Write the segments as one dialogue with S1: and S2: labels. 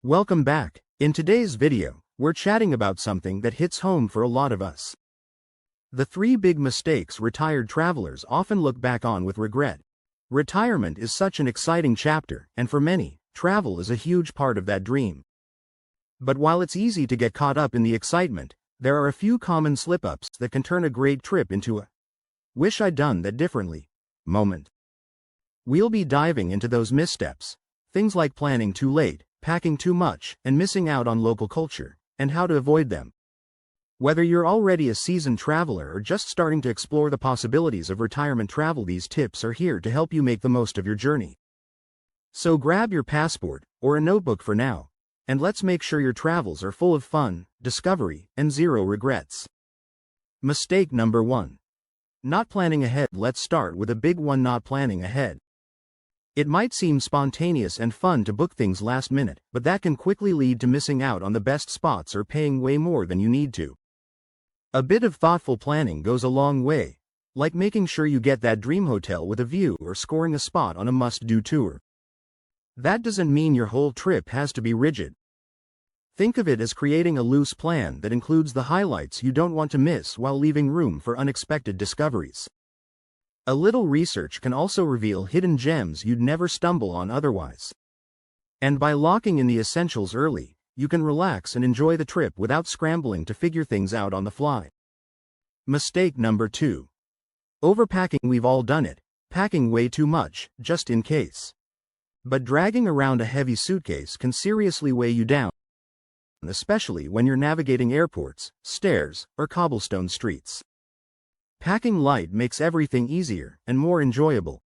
S1: Welcome back. In today's video, we're chatting about something that hits home for a lot of us. The 3 big mistakes retired travelers often look back on with regret. Retirement is such an exciting chapter, and for many, travel is a huge part of that dream. But while it's easy to get caught up in the excitement, there are a few common slip-ups that can turn a great trip into a "wish I'd done that differently" moment. We'll be diving into those missteps, things like planning too late, packing too much, and missing out on local culture, and how to avoid them. Whether you're already a seasoned traveler or just starting to explore the possibilities of retirement travel, these tips are here to help you make the most of your journey. So grab your passport, or a notebook for now, and let's make sure your travels are full of fun, discovery, and zero regrets. Mistake number 1. Not planning ahead. Let's start with a big one: not planning ahead. It might seem spontaneous and fun to book things last minute, but that can quickly lead to missing out on the best spots or paying way more than you need to. A bit of thoughtful planning goes a long way, like making sure you get that dream hotel with a view or scoring a spot on a must-do tour. That doesn't mean your whole trip has to be rigid. Think of it as creating a loose plan that includes the highlights you don't want to miss while leaving room for unexpected discoveries. A little research can also reveal hidden gems you'd never stumble on otherwise. And by locking in the essentials early, you can relax and enjoy the trip without scrambling to figure things out on the fly. Mistake number 2. Overpacking. We've all done it, packing way too much, just in case. But dragging around a heavy suitcase can seriously weigh you down, especially when you're navigating airports, stairs, or cobblestone streets. Packing light makes everything easier and more enjoyable.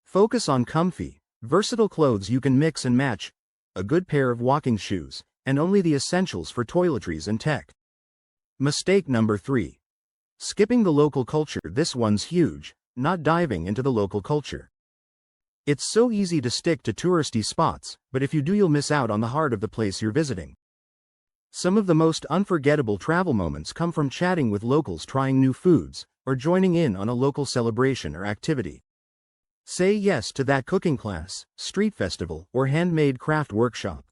S1: Focus on comfy, versatile clothes you can mix and match, a good pair of walking shoes, and only the essentials for toiletries and tech. Mistake number 3. Skipping the local culture. This one's huge: not diving into the local culture. It's so easy to stick to touristy spots, but if you do, you'll miss out on the heart of the place you're visiting. Some of the most unforgettable travel moments come from chatting with locals, trying new foods, or joining in on a local celebration or activity. Say yes to that cooking class, street festival, or handmade craft workshop.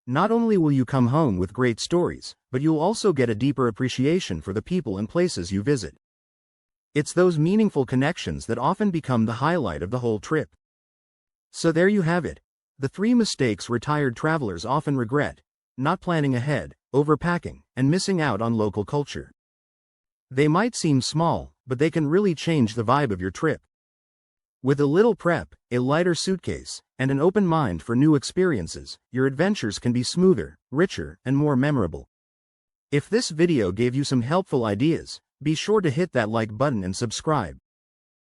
S1: Not only will you come home with great stories, but you'll also get a deeper appreciation for the people and places you visit. It's those meaningful connections that often become the highlight of the whole trip. So there you have it, the 3 mistakes retired travelers often regret: not planning ahead, overpacking, and missing out on local culture. They might seem small, but they can really change the vibe of your trip. With a little prep, a lighter suitcase, and an open mind for new experiences, your adventures can be smoother, richer, and more memorable. If this video gave you some helpful ideas, be sure to hit that like button and subscribe.